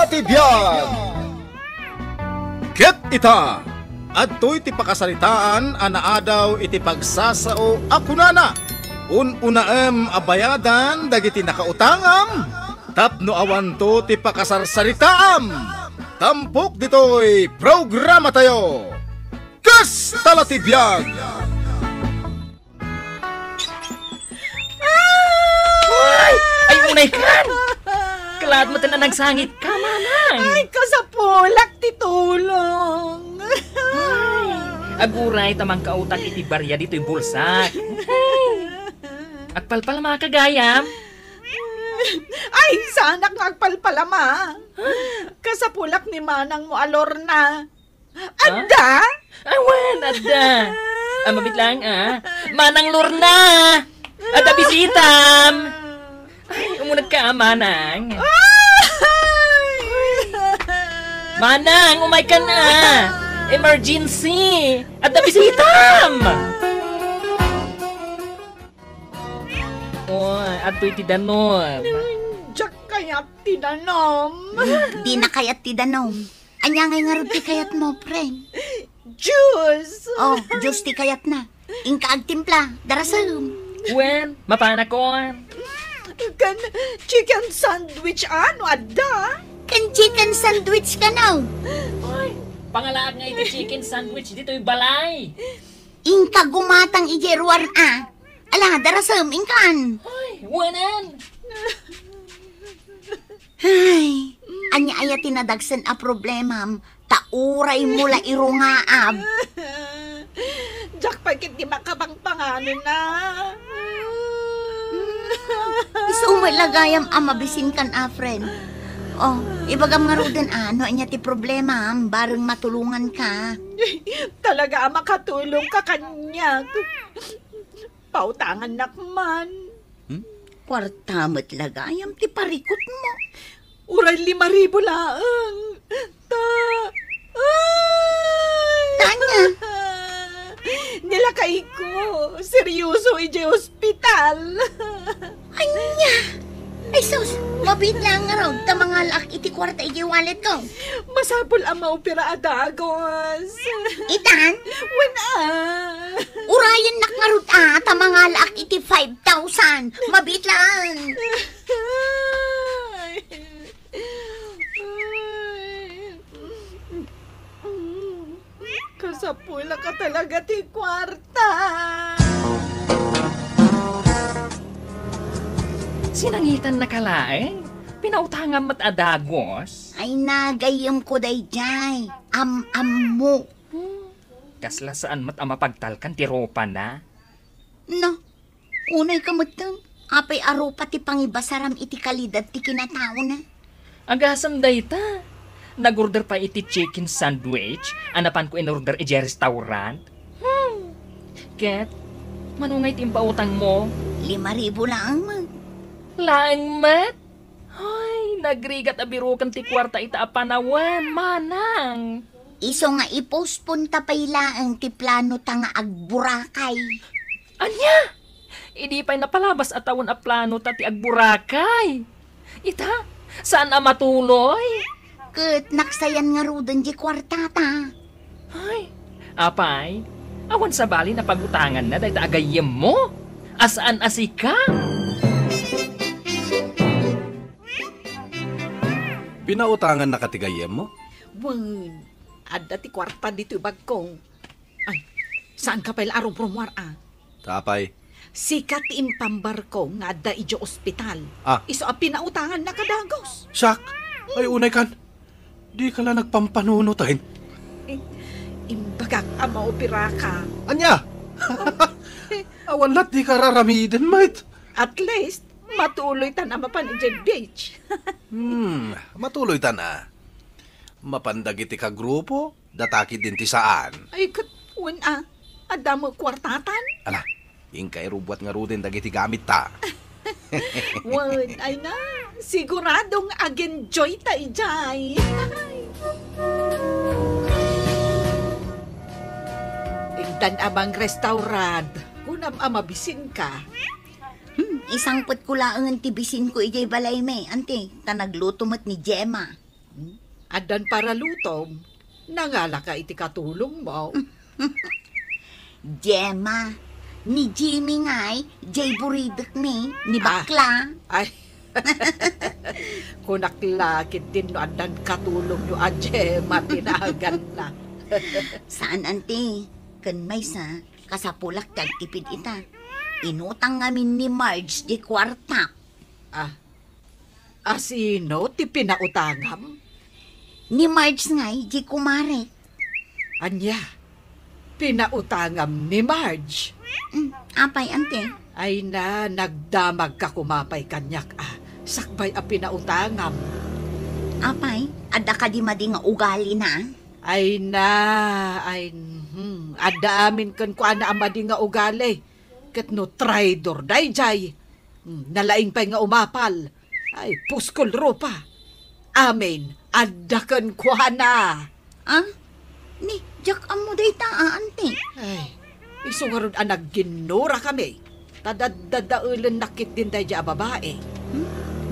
Talatibiyag! Ket ita, adto'y ti pakasalitaan anaadaw iti pagsasao akunana. Unaem abayadan dagiti nakautangam, tapno awanto ti pakasarsaritaam. Tampok dito'y programa tayo. Kas Talatibiyag! Ay, unay kan! Kalaad mo na nagsangit ka, manang! Ay, kasapulak ti tulong! Aguray tamang kautak iti barya dito'y bulsak. Agpalpal mga kagayam. Ay, sana kang agpalpalama. Kasapulak ni manang mo alor na. Adda? Awan, adda. Mabit lang, Manang Lorna! Adda bisitam! Ay, umunag ka, manang. Manang, umay ka na! Emergency! Adda bisitam! Oy, ato'y tidanom. Diyak kayat tinanom. Di na kayat ti danom. Anya ngay nga ti kayat mo, friend. Juice! Oh, Diyos ti kayat na. Ingka agtimpla, darasam. Wen, mapanakon. Kan chicken sandwich ano, adda? Kan chicken sandwich ka now. Ay, pangalaag nga iti chicken sandwich dito'y balay. Ingka gumatang ijeruar Ala, darasam, ingkan. Ay, wanan. Ay, anya aya tinadagsan a problemam. Tauray mula irungaab. Diyak pagkit di makabangpanganin na. Isu malagayam mabisin kan friend. Oh, ibagam nga roden ano anya ti problema bareng matulungan ka. Talaga makatulong ka kanya. Pautangan nakman. Kwartamat lagayam ti parikot mo. Uray 5,000 laang. Tanya. Nilakay ko. Seryoso ije hospital. Anya. Ay sus, mabit lang nga raw tamangalak iti kwarta iti wallet ko. Masabol ang maupira adagos. Itan? Wala. Urayan nakarut tamangalak iti 5,000. Mabit lang. Kasapula ka talaga ti kwarta. Sinangitan na kalaeng. Pinautangan mat adagos. Ay nagayam ko dayjay. Am mo. Kasla saan mat mapagtalkan ti ropa na. No, unay kamatang. Apay aro pati pangibasaram iti kalidad ti kinatao na. Agasam dayta. Nag-order pa iti chicken sandwich. Anapan ko in-order iti restaurant. Ket, manungay timpautang mo. 5,000 lang man. Laang mat? Ay, nagrigat abirukan ti kwarta ita apanawan, manang. Iso nga ipostpon tapay ang ti plano ta nga agburakay. Anya? Idi pa'y napalabas atawon a plano ta ti agburakay. Ita, saan a matuloy? Ket naksayan nga rudan di kwartata. Ay, apay, awan sa bali na pagutangan na dahil agayem mo. Asaan asika? Pinautangan na katigayem mo? Wan, adda ti kwarta dito bagkong. Ay, saan ka pala araw promwar Tapay. Sikat impambar ko nga adda ijo ospital. Iso a pinautangan na kadagos. Sak! Ay, unay kan. Di ka lang nagpampanunutin. Imbagak ang maopera ka. Anya! Awan lat di ka raramidin, mate. At least, matuloy ta na mapan ijen beach. Matuloy ta na. Mapandag iti ka grupo, dataki din ti saan. Ay, katun adda mo kwartatan? Ala, ingkay rubuat nga rudin dagiti gamit ta. Wan, ay na, siguradong ag-enjoy ta ijay. Tigdan abang restaurant, kunam amabisin ka. Isang put ko laangan tibisin ko ijay balay me, ante, ta nagluto mat ni Gemma. Adan para lutom, nangala ka iti katulong mo. Gemma, ni Jimmy nga'y, Jay Buridek ni bakla. Ay, kunaklakit din no adan katulong yo adye matinagan na. Saan, ante? Kan may sa, kasapulak tagtipid ita. Inutang ngamin ni Marge di kwarta. Sino ti pinautangam? Ni Marge nga'y, di kumare. Anya, pinautangam ni Marge. Apay, ante? Ay na, nagdamag ka kumapay kanyak sakbay a pinautangam. Apay, adda ka di madi nga ugali na. Ay na, ada amin kan ko ana amadi nga ugali. Ket no traidor dayjay. Nalaing pa'y nga umapal. Ay, puskol ropa. Amin, ada kan ko ana. Ni, jak amo day taa, ante. Ay, isungarod anag ginura kami. Tadadadaulan nakit din dayjay a babae.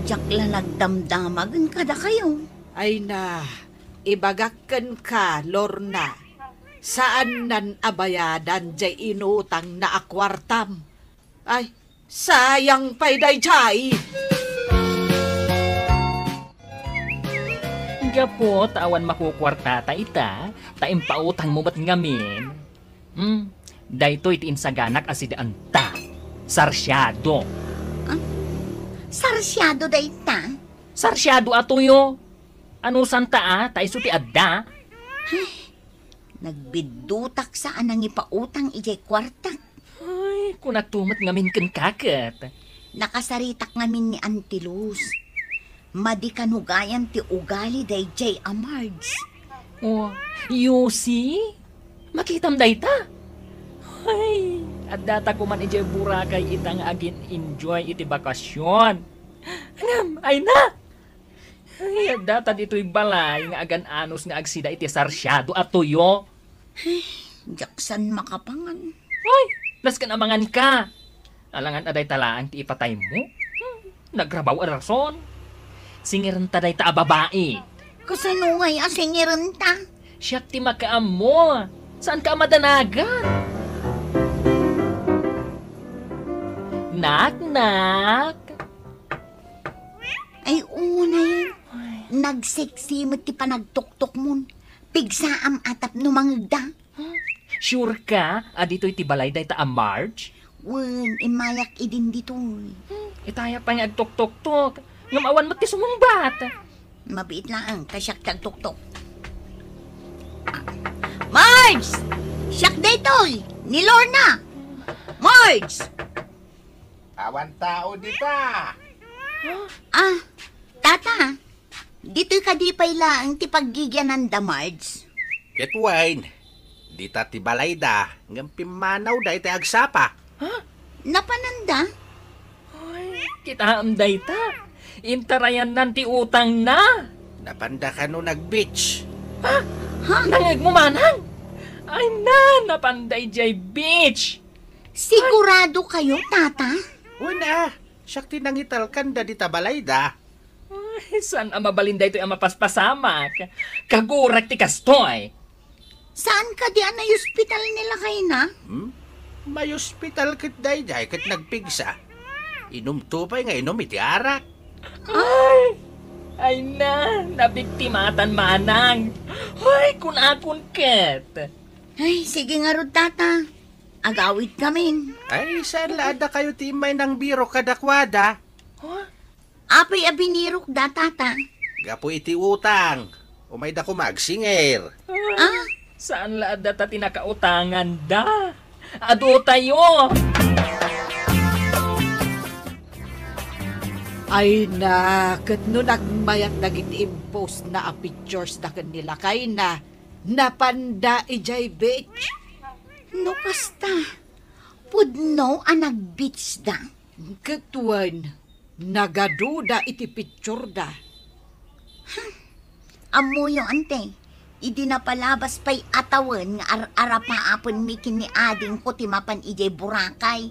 Jak la nagdamdamagan kada kayo. Ay na, ibagakan ka, Lorna. Saan nan abayadan jay inutang na akwartam? Ay, sayang pa'y dayjay. Gapo, tawan makukwartata ita, taimpautang mo ba't ngamin? Dayto itiin sa ganak asidaan ta. Sarsyado. Sarsyado day ta. Sarsyado atuyo. Ano santa tayo ti adda? Nagbidutak saan ang ipautang ijay kwarta. Ay, kunatumat ngamin kan kakat. Nakasaritak ngamin ni Antilus. Madi kanugayan ti ugali day jay amards. Oh, you see? Makitam day ta. Ay, at data ko man ijay burakay itang agin enjoy iti bakasyon. Angam, ay na! Ay, at data dito'y balay nga agan anos nga agsida iti sarsyado at tuyo. Jaksan makapangan. Ay, las ka namangan ka. Alangan aday talaan ti ipatay mo. Nagrabaw a rason. Singiran taday ta a babae. Kasano ngay asingiran ta? Siyak ti makaam mo. Saan ka madanagan? Nak. Ay unay. Nagseksimot ti panagtuktok mon. Pigsaam atap no mangda. Sure ka? Dito'y ti balay day ta a Marge? Wen, imayak idin dito. Itaya pa nga agtok-tok-tok. Ngamawan mo ti sumungbat. Mabait lang ang kasyak tagtuktok. Marge! Siyak daytoy! Ni Lorna! Marge! Awan tao dita. Tata, dito'y kadipay lang ti paggigyanan da, Marge. Ket wine. Dita ti balayda. Ngam pimanaw da iti agsapa. Napananda? Ay, kita amday ta. Intarayan nanti utang na. Napanda ka no nag-beach. Nangag mo manang. Ay na, napanday jay beach. Sigurado kayo, Tata? Una, siyak tinangitalkan da dita balayda. Ay, saan ang mabalinday ito'y ang mapaspasamak? Kagurak ti kastoy. Saan ka di anay hospital nila kayo na? May ospital kit dayjay ket nagpigsa. Inom tupay nga inom iti arak. Ay na, nabiktimatan manang. Ay, kun ket. Ay, sige nga rod, Tata. Agawid kami. Ay, saan laada kayo timay ng biro kadakwada? Apay abinirok da, Tata. Gapo iti utang. Umay da ko magsingir. Saan laada ta tinakautangan da? Ado tayo. Ay na, kat no nagmayat dagiti impose na a pictures da kanila kay na napanda ijay beach. No kasta. Pudno ang nag-beach da. Katuan, nagaduda iti picture da. Amo yung ante. Idi na palabas pa'y atawan nga ar-arapaapon mikin ni ading ko timapan ijay burakay.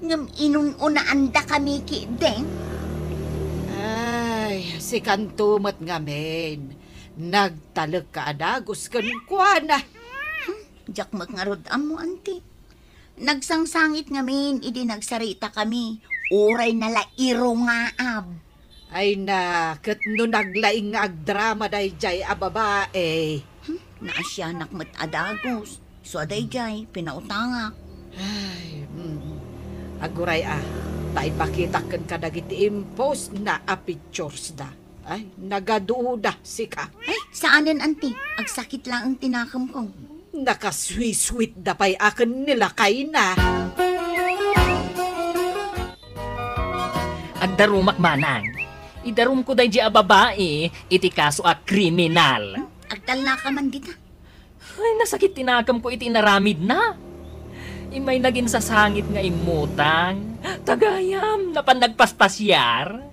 Ngam inununaan da kami ki den. Ay, si kantumat ngamen. Nagtalag ka adagos kan kuana. Jak magngarod mo, auntie. Nagsangsangit ngamin, idi nagsarita kami. Uray na lairo nga ab. Ay na, kat no naglaing nga agdrama dayjay a babae. Naasyanak mat adagos. So adayjay, pinautangak. Ay, aguray tayo pakitakan ka dagiti impos na a pictures da. Ay, nagaduda si ka. Ay, saanan, auntie? Agsakit lang ang tinakam ko. Nakasweet-sweet da pa'y akin nila kay na. Agdarumak manang. Idarum ko day di a babae, iti kaso a kriminal. Agtal na ka man dita. Ay, nasakit tinakam ko iti naramid na. Imay naging sasangit nga imutang. Tagayam, napan nagpaspasyar.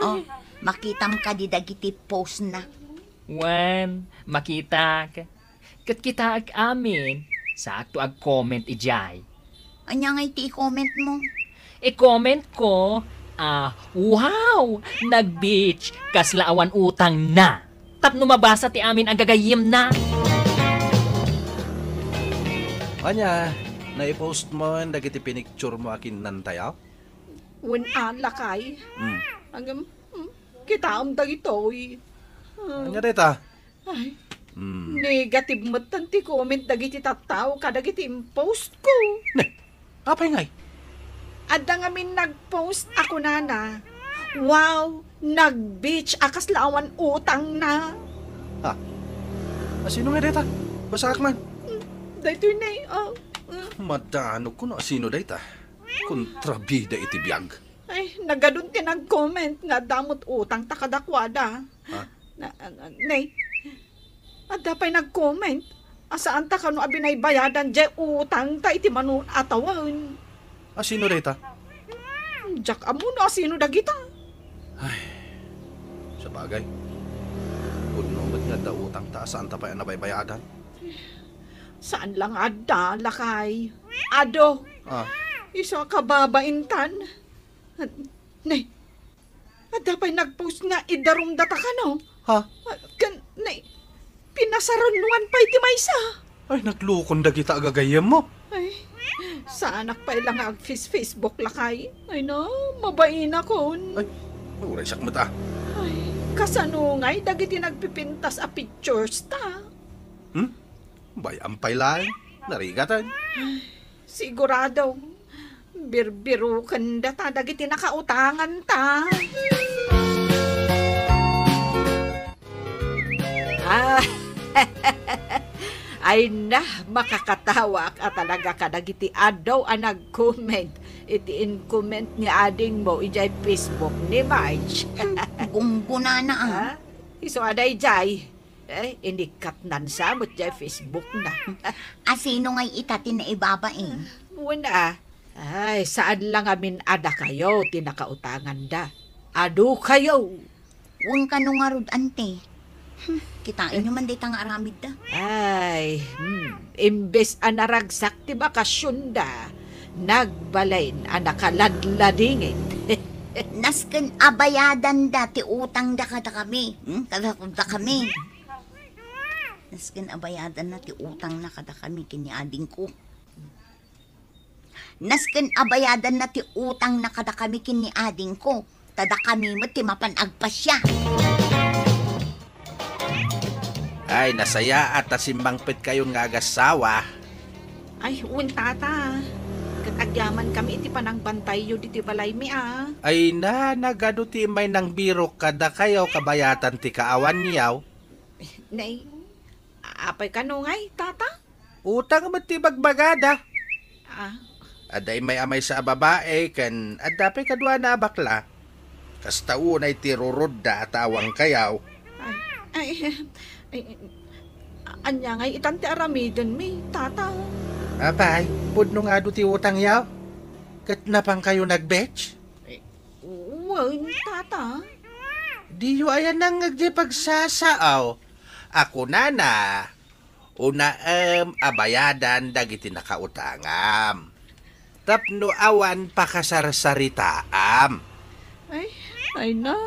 Oh, makitam ka di dagiti post na. Wan, makita ka. Kat kita ag amin. Sakto ag comment ijay. Anya nga iti i-comment mo? I-comment ko, wow, nag-beach, kaslaawan utang na. Tapno mabasa ti amin ang gagayim na. Anya, naipost mo ang dagiti pinicture mo akin nantayaw? When lakay. Hmm. Hanggang, kita am dagitoy. Anya dita? Ay, Hmm. negative matanti comment dagiti tattao kadagiti post ko. Apay ngay? Adda nga min nag-post ako nana. Wow, nag-beach akas lawan utang na. Ha? Sino nga dita? Basak man. Dito na Madano ko na sino dita? Kontrabida iti biyag. ay, nagadun ti nag-comment nga damot utang takadakwada. Ha? Nay, adda pa'y nag-comment. Asaan ta kano abinay bayadan jay utang ta iti manun atawan. Sino dita? Jak amo na sino dagita. Sa bagay. Puno ba't nga da utang ta saan ta pa yan nabaybayadan? Saan lang adda lakay? Ado, isa ka babaintan. Nay, adda pa'y nag-post nga idarum data ka no? Ha? Nay, pinasaranuan pa iti maysa. Ay, naglukon da kita agagayam mo. Ay, sa anak pa ilang Facebook lakay. Ay na, mabain ako. Ay, uray siyak mata. Ay, kasanungay, dagiti nagpipintas a pictures ta. Bayampay lang. Narigatan. Sigurado, birbirukan da ta, dagiti nakautangan ta. Ay na, makakatawa ka talaga ka dagiti adaw ang nag-comment. Iti in-comment ni ading mo ijay Facebook ni Marge. Gumguna na Ha? Iso aday jay. Inikat nan sa mo't jay Facebook na. Asino nga'y itatin na ibabain? Muna, ay saan lang amin ada kayo, tinakautangan da. Ado kayo. Huwag ka nung arod, ante. Kitain nyo man day tang aramid da. Ay, imbes anaragsak ti bakasyon da, nagbalain anakaladladingin. Nasken abayadan da, ti utang da kada kami. Kada kami. Nasken abayadan na ti utang na kada kami kiniading ko. Nasken abayadan na ti utang na kada kami kiniading ko. Tada kami mo ti mapanagpas siya. Ay, nasaya at asimbangpit kayong ngagasawa. Ay, tata. Katagyaman kami iti panang bantay yu diti balay mi Ay na, nagado ti may nang biro kada kayo kabayatan ti kaawan niyaw. Nay, apay kanungay, tata? Utang mo ti bagbagada. Ah, Aday may amay sa babae kan adapay kadwa na bakla. Kastaunay ti rurod da atawang kayaw. anya ngay itanti aramidon mi, tata. Apay, pudno nga do ti utang yaw. Kat na pang kayo nagbetch? Tata. Di yu ayan nang nagdipagsasaaw. Ako na. Una abayadan dagiti nakautangam. Tapno awan pakasarsaritaam. Ay, Ay na,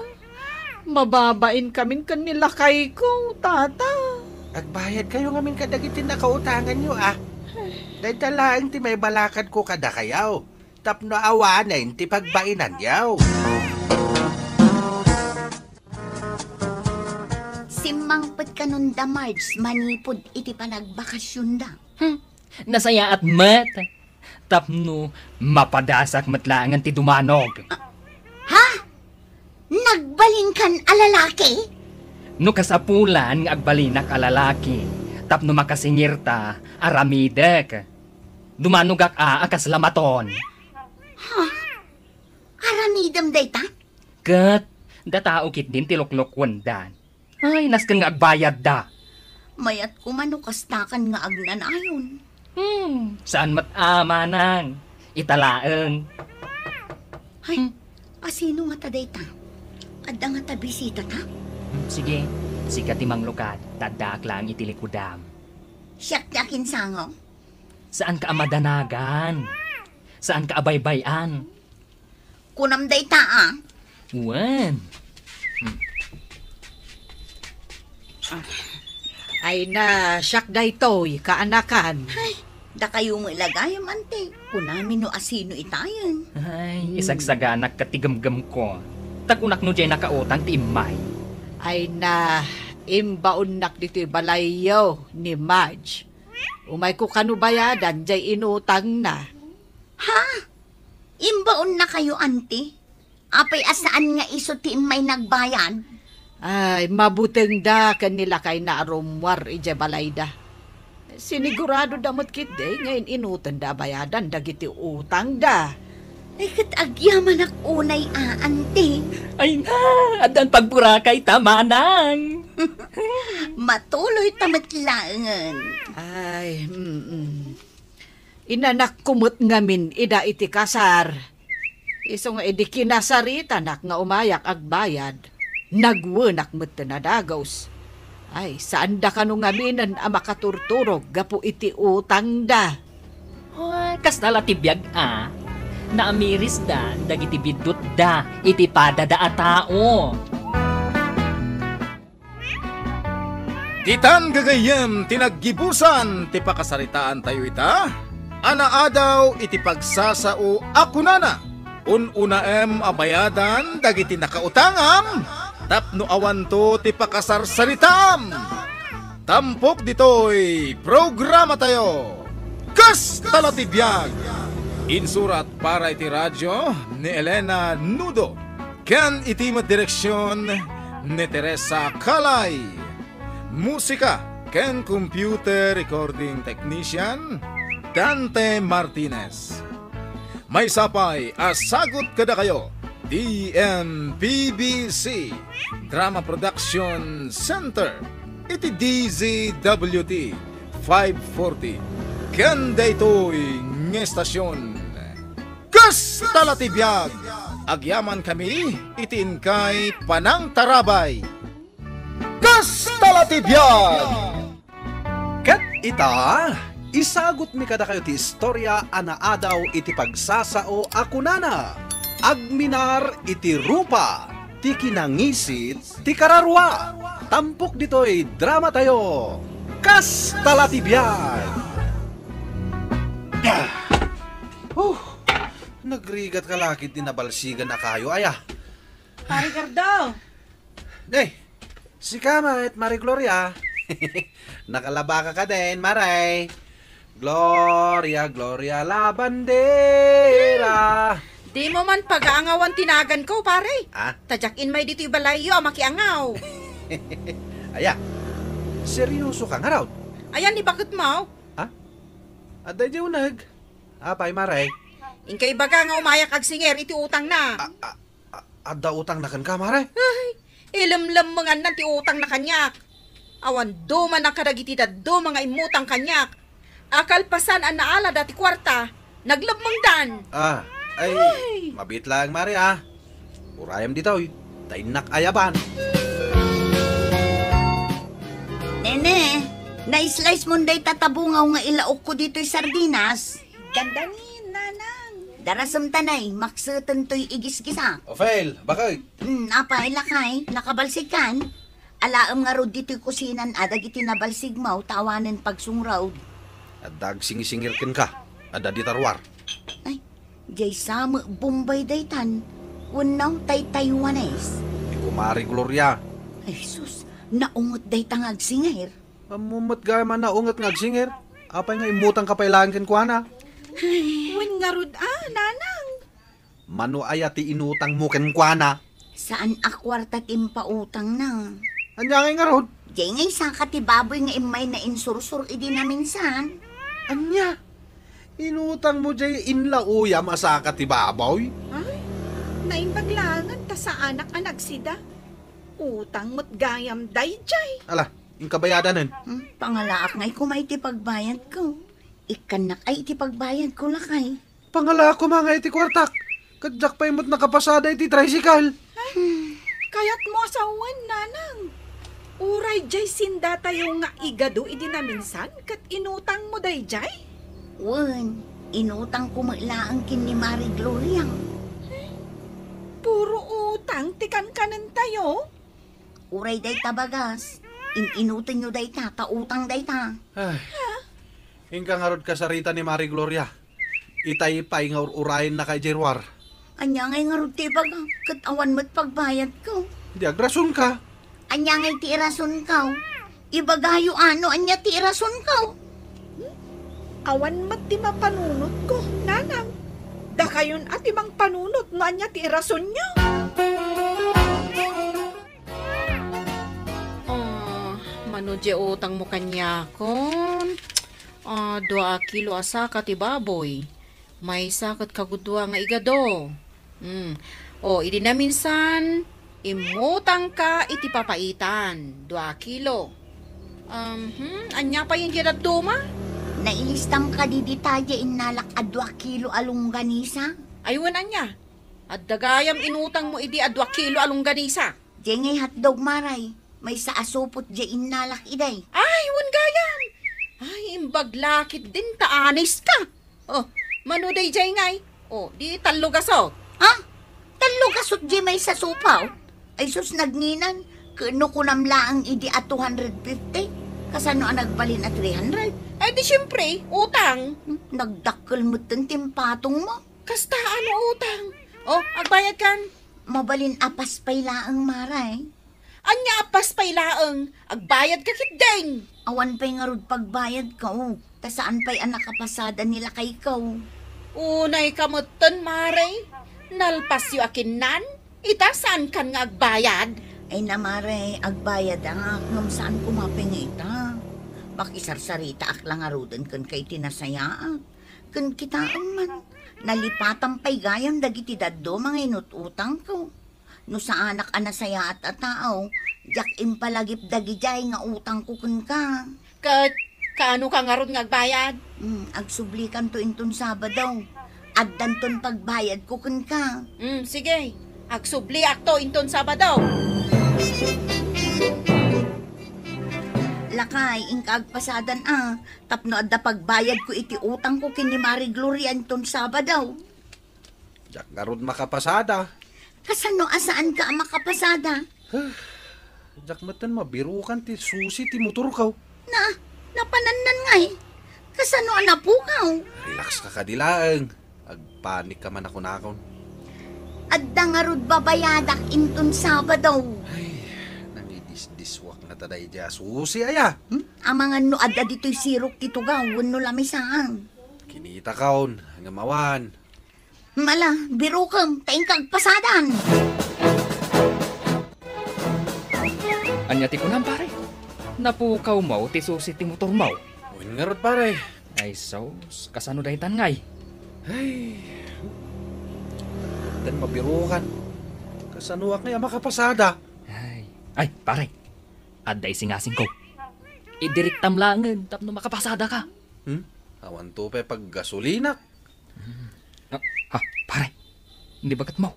mababain kamin kanila kay ko, tata. Agbayad kayo ngamin kadagiti nakautangan nyo Dahil talaang ti may balakad ko kada kayaw. Tapno awanan ti pagbainan yaw. Simangpet ka nun da, Marge, manipod iti panagbakasyon da. Nasaya at met. Tapno mapadasak matlangan ti dumanog. Ha? Nagbalin kan alalaki? No kasapulan nga agbalinak a lalaki. Tapno makasingirta aramidek. Dumanugak akas lamaton. Aramidam dayta? Kat, datao kit din tiluklok wandan. Ay, naskan nga agbayad da. Mayat kumanukastakan nga agnanayon. Saan matamanang? Italaeng. Ay, asino nga ta dayta? Adda nga ta bisita ta? Sige, sikat timang lukat, tadak lang itilikudam. Siyak yakin sango. Saan ka amadanagan? Saan ka abaybayan? Kunam dayta Wan. Ay na, siyak daytoy, kaanakan. Ay, da kayo mo ilagayam ante. Kunamin no asino itayan. Ay, isagsaganak katigamgam ko. Takunak no dyan nakautang ti imay. Ay na, imbaon nak dito'y balayo ni Marge. Umay ko kanubayadan, jay inutang na. Ha? Imbaon na kayo ante? Apay asaan nga isutin may nagbayad? Ay, mabuteng da kanila kay naarumwar ije balayda. Sinigurado damot kit day, ngayon inutan da bayadan, dagiti utang da. Ay kat agyaman ak unay ante. Ay na, adan pagburakay tamanang. Matuloy tamatlangan. Ay, inanak kumot ngamin ida iti kasar. Iso nga edi kinasarita nak nga umayak agbayad. Nagwenak met na dagos. Ay, saan da ka nung ngaminan ang makaturturog gapu iti utang da. Ay, kastala tibiyag Naamiris da, dagiti bidut da, iti pada da a tao. Titan gagayem tinaggibusan ti pakasaritaan tayo ita. Anaadaw iti pagsasao akunana. Unaem abayadan dagiti nakautangam. Tapno awanto ti pakasarsaritam. Tampok ditoy programa tayo. Kas talatibiyag. Insurat para iti radyo ni Elena Nudo. Ken iti direksyon ni Teresa Kalay. Musika ken computer recording technician Dante Martinez. May sapay asagot kada kayo DMPBC Drama Production Center iti DZWT 540 ken daytoy ng estasyon kas talatibiyag agyaman kami iti inkay panang tarabay kas talatibiyag Kat ita, isagot mi kada kayo ti istorya anaadaw iti pagsasao akunana. Agminar iti rupa, ti kinangisit, ti kararwa. Tampok dito'y drama tayo. Kas talatibyan! Nagrigat ka lakit din nabalsigan na kayo, aya. Pari Gardo! Si Kama at Marie Gloria. Nakalaba ka din, Maray. Gloria, Gloria la bandera. Di mo man pag-aangawan tinagan ko, pare. Tadyakin may dito'y balayo, makiangaw. Aya, seryoso ka nga raw. Ayan, di bakit mo? Aday di unag. Apay, Maray. Inkay baga nga umayak ag singer, iti utang na. Ada utang na kan ka, Maray. Ay, ilamlam mga nan ti utang na kanyak. Awan do man ang kadagiti do mga imutang kanyak. Akal pasan ang naala dati kwarta. Naglabmang dan. Ay, mabit lang, Maray, Urayam dito, tainak ayaban. Nene, na-slice mo day tatabungaw nga ilaok ko dito'y sardinas. Ganda ni, nanang. Darasam tanay, maksutan to'y igis-gisa. O fail, bakit? Apay lakay, nakabalsig kan. Alaam nga rod dito'y kusinan, adag iti nabalsig mo, tawanan pagsungraw. At dag singisingir ken ka. Ada di tarwar. Ay, jay sama, Bombay daytan. Unaw, tay-taywanes. Kumari Gloria. Ay, sus, naungot daytang agsingir. Mamumot ga man na ungat ngagsingir. Apay nga imutang kapailangan ken kuana. Wen nga rod nanang. Mano ayati inutang mo ken kuana. Saan akwarta timpautang na? Anya nga rod. Jay ngay sa katibaboy nga imay na insursur idi na minsan. Anya? Inutang mo jay inlauyam asaka ti baboy. Ay, naimbaglangan ta sa anak-anak sida. Utang mo't gayam dayjay. Ala, yung kabayadanan. Pangalaak ngay kumay ti pagbayad ko. Ikanak ay iti pagbayad ko lakay. Pangala ko mga iti kwartak. Kadyak pa imot nakapasada iti tricycle. Kaya't mo asawan, nanang. Uray jay sinda tayo nga igado idi na minsan kat inutang mo dayjay. Wen, inutang ko maglaang kin ni Marie Gloria. Puro utang tikan kanan tayo. Uray day tabagas. Inutin nyo day ta, tautang day ta. Ay, ingka nga rod kasarita ni Marie Gloria. Itay pa nga urayin na kay Jerwar. Anya ngay nga rute baga, katawan mo't pagbayad ko. Di agrason ka. Anya ngay ti irason ka. Ibagayo ano, anya ti irason ka. Awan mat ti mapanunot ko, nanang. Da kayon at imang panunot no anya ti rason nyo. Manudya utang mo kanya kon. 2 kilo asaka ti baboy. May sakot kagudwa nga igado. Idi na minsan, imutang ka iti papaitan. 2 kilo. Anya pa yung giraduma? Nailistang ka di detalye inalak a 2 kilo alungganisa. Aywan anya. At dagayam inutang mo idi a 2 kilo alungganisa. Diyan ngay hotdog maray. May sa asupot di inalak iday. Ay, wan gayam. Ay, imbaglakit din taanis ka. Manuday jay ngay. Di talo gasot. Ha? Talo kasot di may sa supaw? Ay sus nagninan. Kano ko namlaang idi at 250? Kasano ang nagbalin at 300? Ay, di syempre, utang. Nagdakkel mo timpatong mo. Kasta ano utang? Agbayad kan. Mabalin apas pailaang maray. Anya apas pailaang, agbayad ka kitdeng. Awan pa'y nga rod pagbayad ka, Ta saan pa'y anak kapasada nila kay ikaw? Unay kamutan, Maray. Nalpas yu akin nan. Ita saan kan nga agbayad? Ay na Maray, agbayad ang ngam saan kumaping ita. Makisarsarita ak lang arudan kan kay tinasayaak. Kan kita man. Nalipatan pa'y gayam dagiti daddo mga inututang ko. No sa anak anasaya at atao, jak impalagip dagi jay nga utang ko kun ka. Kaano ka nga ron nga agbayad? Agsublikan to inton Sabado. Addan ton pagbayad ko kun ka. Sige. Agsubli akto inton Sabado. Lakay, agpasadan Tapno adda pagbayad ko iti utang ko kini Marie Gloria inton Sabado. Jak nga rod makapasada. Kasano asaan ka makapasada? Jak matan mabirukan ti susi ti motor ka. Napanannan ngay. Kasano anapukaw? Relax ka kadilaang. Agpanik ka man ako nakon. Adda nga rod babayadak inton Sabado. Ay, nangidis-diswak na taday dya susi aya. Amangan no adda dito'y sirok tito gawon no lamisaan. Kinita kaon, hangamawan. Mala, birukam, taing kagpasadan. Anya ti kunam pare. Napukaw mo ti susi ti motor mo. Uwin nga rod pare. Ay sos, kasano dahitan ngay? Ay, dan mabirukan. Kasanuak nga makapasada. Ay pare. Aday singasing ko. Idiriktam langan tapno makapasada ka. Awan to pe pag gasolina. Pare. Hindi bagat mo?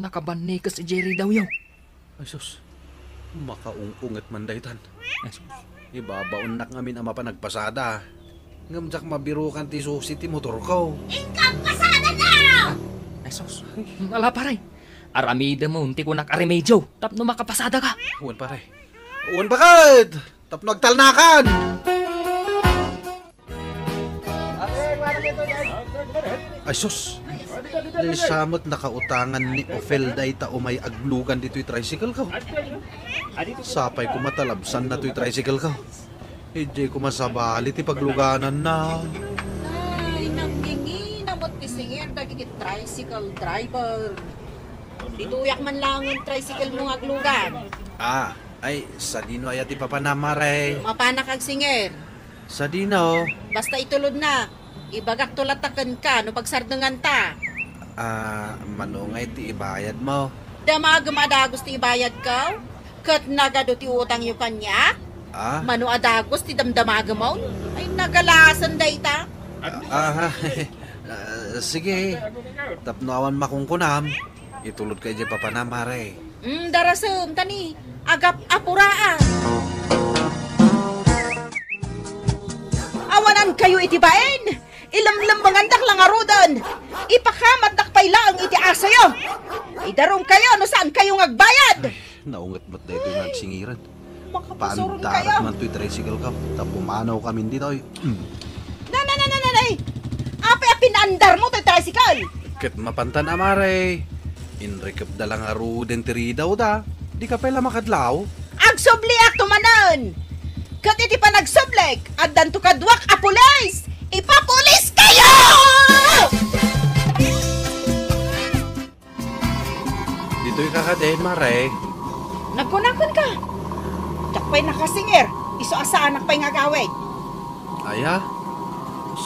Nakabani ka si Jerry daw yaw. Ay sus, makaungkungat man dahitan. Ay sus. Ibabaon nak ngamin ama pa nagpasada. Ngamjak mabirukan ti susi ti motor ko. Kagpasada na! Ay, sus. Ala, paray. Aramida mo, unti ko nakaremedyo. Tapno makapasada ka. Uwan pare. Uwan bakit? Tapno agtalnakan. Ay sus. Dahil samot nakautangan ni Ophel day ta umay aglugan dito'y tricycle ko. Sapay ko matalabsan na to'y tricycle ko. Hindi ko masabali ti pagluganan na. Ay, nanggingi namot kisingin dagiti tricycle driver. Dituyak man lang yung tricycle mo aglugan. Ay, sa dino ay ati papanamare. Mapanak ag singer. Sa dino. Basta itulod na. Ibagak tulatakan ka no pagsardengan ta. Manungay ti ibayad mo. Damagam adagos ti ibayad ka? Kat nagado ti utang yung kanya? Mano adagos ti damdamagam mo? Ay nagalasan day ta. Sige. Tapno awan makungkunam. Itulod kay di papanamare. Darasem tani. Agap apuraan. Awanan kayo itibain. Ilamlam mangandak lang arudan. Ipakamat nakpay lang iti asayo. Idarong kayo no saan kayo ngagbayad. Naungat ba't na ito'y nagsingiran? Makapasurong Paandarat kayo. man to'y tricycle ka. Tapumanaw kami dito. Nanay. Apay pinandar mo to tricycle. Ket mapantan amare. Inrekap da lang aro dentiri daw da. Di ka pala makadlaw. Agsubli ak tumanan. Kat iti pa nagsublek. At danto kadwak a pulis. Ipapulis kayo! Dito'y kakaden, mare. Nagkunakon ka. Dakpay nakasinger. Iso asa anak pa'y ngagawid. Aya.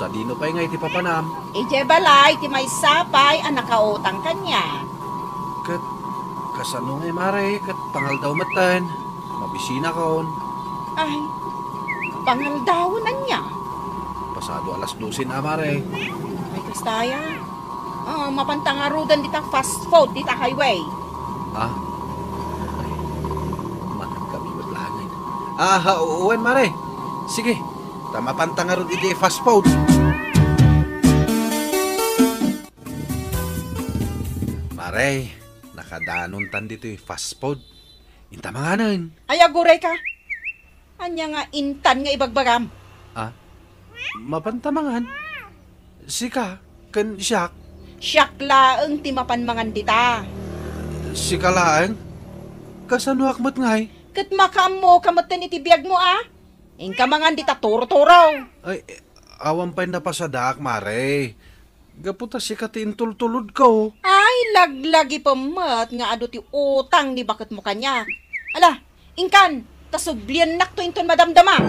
Sa dino pa'y nga iti papanam. Ije balay, ti may sapay, ang nakautang kanya. Kat kasano nga mare. Kat pangal daw matan. Mabisina kaon. Ay, pangaldawan na niya. Pasado alas 12 na mare. Ay, kastaya. Mapantangarudan dita fast food, dita highway. Ay, makan kami maglangay. Uwan mare. Sige. Tama pantangarod iti fast food. Mare, nakadanon tan dito fast food. Inta manganan. Ay, aguray ka. Anya nga intan nga ibagbagam. Mapantamangan. Sika, kan siyak. Siyak laeng ti mapanmangan dita. Sika laang. Kasano akmat ngay? Kat makamo kamatan iti biyag mo Ingka mangan dita turo-turo. Ay, awan pa'y napasadak, mare. Gaputa sika ti intultulod ko. Ay, laglagi pamat nga ado ti utang ni bakit mo kanya. Ala, ingkan, tasublian nak to inton madamdama.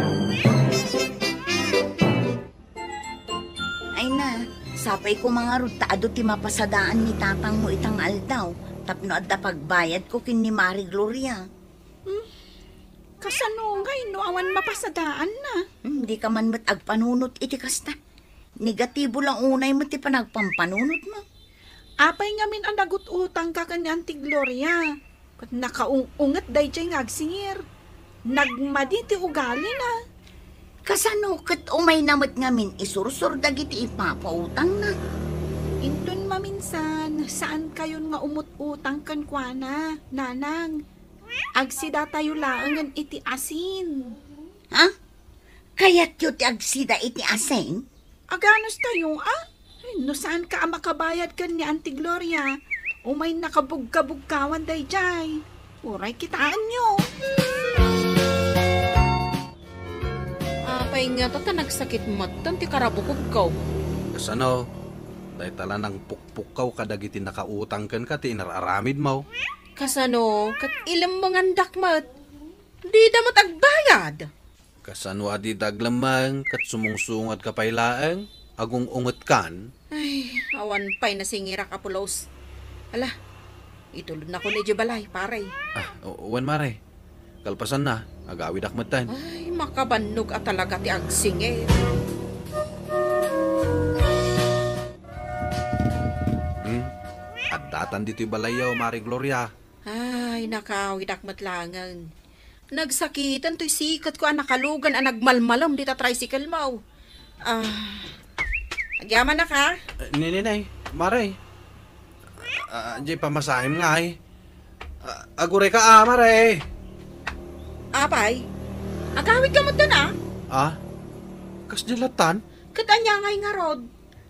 Ay na, sapay ko mga ruta ado ti mapasadaan ni tatang mo itang aldaw. Tapno adda pagbayad ko kin ni Mari Gloria. Kasanungay no awan mapasadaan na. Di ka man mat agpanunot iti kasta. Negatibo lang unay mo ti panagpampanunot mo. Apay ngamin ang nagututang ka kan ni Auntie Gloria. Kat nakaungat day jay ngagsingir. Nagmadi ti ugali na. Kasano kat umay namat ngamin isursur dagiti ipapautang na. Intun maminsan, saan kayon nga umut-utang kan kwa na, nanang? Agsida tayo laangan iti asin. Ha? Kaya't yun ti agsida iti asen? Aganos tayo, Ay, no saan ka makabayad kan ni Auntie Gloria? Umay nakabugkabugkawan day jay. Uray kitaan nyo. Apay nga ta nagsakit matan ti karabukog ko. Kasano? Dahil tala ng pukpukaw kadagiti nakautang kan ka ti inararamid mo. Kasano, kat ilang mangandak mat. Di damat agbayad. Kasano adi daglamang kat sumungsungat ka pailaang agong unget kan. Ay, awan pa'y nasingira ka pulos. Ala, itulod na ko ni Jubalay, paray. Uwan mare. Kalpasan na, agawid akmatan. Ay, makabannog at talaga ti agsingir. At datan dito'y balayaw, Mari Gloria. Ay, nakawidak matlangan. Nagsakitan to'y sikat ko ang nakalugan ang nagmalmalam dita tricycle mo. Agyaman na ka? Ninay, Mare, di pamasahim nga eh. Aguray ka Mare. Apay, agawid ka mo doon Kas dilatan? Katanya ngay nga rod.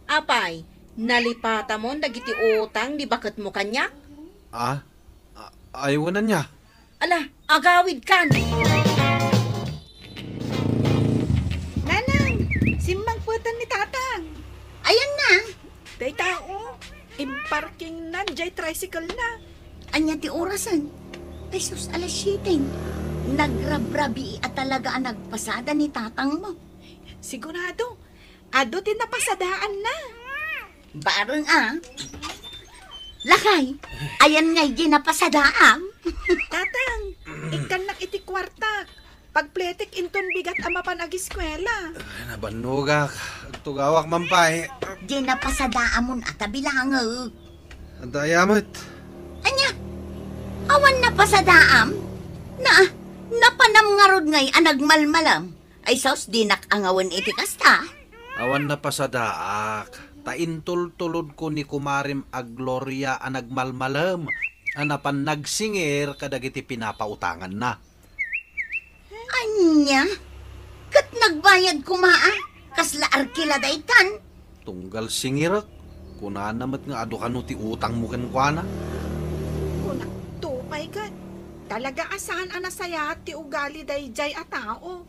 Apay, nalipata mo dagiti utang di bakit mo kanyak? Ayaw na niya. Ala, agawid kan. Nanang, simbang putan ni tatang. Ayan na. Day tao, imparking na, jay tricycle na. Anya ti orasan. Ay sus, alas 7. Nagrabrabi at talaga ang nagpasada ni tatang mo. Sigurado, ado din napasadaan na. Barang Lakay, ayan nga'y ginapasadaan. Tatang, ikan nak iti kwartak. Pagpletik inton bigat ama panag-eskwela. Nabanugak. Tugawak mampay. Ginapasadaan mo at bilangag. Dayamot. Anya, awan napasadaan. Napanam nga rod ngay anagmalmalam. Ay saus dinak angawan iti kasta. Awan na pasadaak. Taintultulod ko ni Kumarim Agloria anagmalmalam. Anapan nagsingir kadagiti pinapautangan na. Anya? Kat nagbayad kumaa? Kasla arkila daytan? Tunggal singirak. Kuna namat nga ado kanu ti utang mo kan kuana. Kunak tupay kat. Talaga asahan anasaya ti ugali dayjay a tao.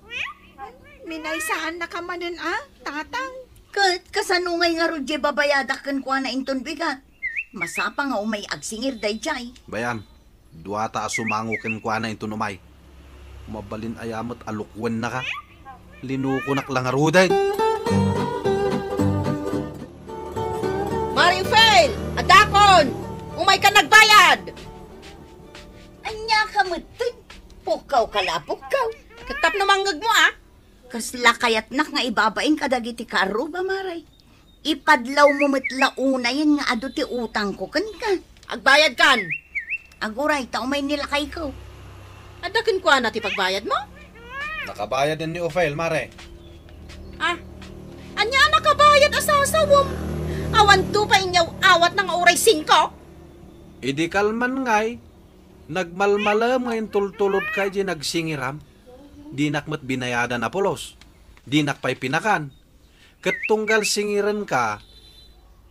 Minaysaan na kamanin tatang. Kat kasanungay nga rodye babayadak kan kuana inton bigat. Masapa nga umay agsingir dayjay. Bayan, duwata sumango kan kuana inton umay. Mabalin ayamot alukwen na ka. Linukunak lang aruday. Marifel, adakon! Umay ka nagbayad! Anya ka matun. Pukaw pukaw. Katap na manggag mo Kasla kayat nak nga ibabain kadagiti karo ba maray. Ipadlaw mo matlauna yan nga ado ti utang ko kan ka. Agbayad kan! Aguray, tao may nilakay ko. Adakin ko ti pagbayad mo? Nakabayad din ni Ophel, Mare. Anya nakabayad asasawom? Awan to pa inyaw awat ng oray 5? Idi kalman ngay. Nagmalmalam ngayon tultulod kay di nagsingiram. Di nakmat binayadan apolos. Di nakpay pinakan. Katunggal singiran ka,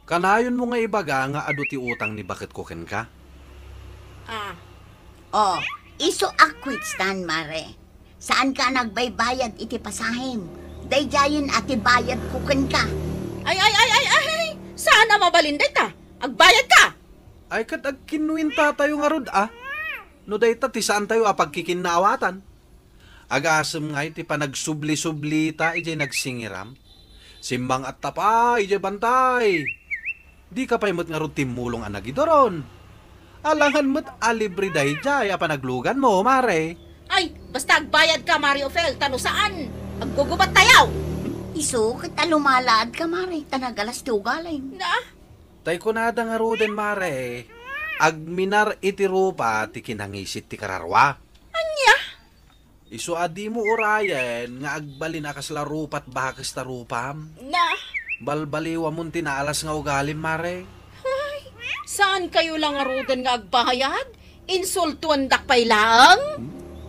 kanayon mo nga ibaga nga ado ti utang ni bakit kuken ka? Iso akwit stan mare. Saan ka nagbaybayad iti pasahim? Dayjayin ati bayad kuken ka. Ay! Saan na mabalinday ta? Agbayad ka! Ay kat agkinuinta tayo nga rod No dayta ti saan tayo apagkikinnaawatan? Agasem nga iti panagsubli-subli ta ijay nagsingiram. Simbang at tapa ijay bantay. Di ka paimot nga rod timulong anagidoron. Alangan mo't alibre dayjay apanaglugan mo, Mare. Ay, basta agbayad ka, Mario Fel. Tano saan? Aggugubat tayaw! Iso, kita lumalaad ka, Mare. Tanagalas ti ugaling. Tay kunada nga roden, Mare. Agminar iti rupa ti kinangisit ti kararwa. Anya? Iso adi mo urayan nga agbalin akas larupat bakas tarupam. Balbaliwa mo tinaalas nga ugalim, Mare. Ay, saan kayo lang arudan nga agbayad? Insultuan dakpay lang?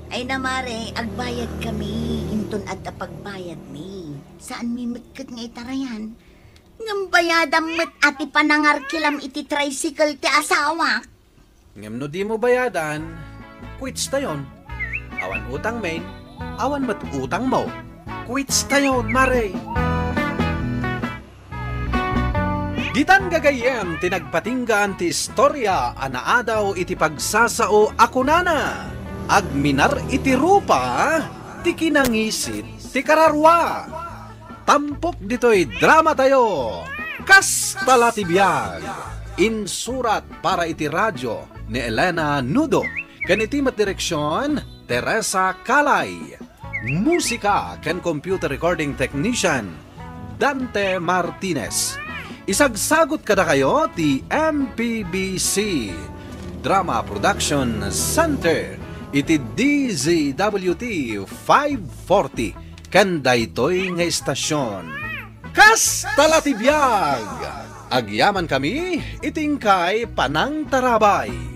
Ay na, Mare, agbayad kami. Inton at pagbayad mi. Saan mi matkat nga itarayan? Ngam bayadam mat ati panangarkilam iti tricycle ti asawa. Ngam no di mo bayadan, quits tayon. Awan utang main, awan mat utang mo. Quits tayon, Mare. Ditan gagayem tinagpatinggan ti istorya anaadaw iti pagsasao ako nana. Agminar iti rupa, ti kinangisit ti kararwa. Tampok dito'y drama tayo. Kastala ti biyag. Insurat para iti radyo ni Elena Nudo. Kanitimat direksyon, Teresa Calay. Musika ken computer recording technician, Dante Martinez. Isagsagot kada kayo ti MPBC Drama Production Center. Iti DZWT 540 kan daytoy nga istasyon. Kastala ti biyag! Agyaman kami, itingkay panang tarabay.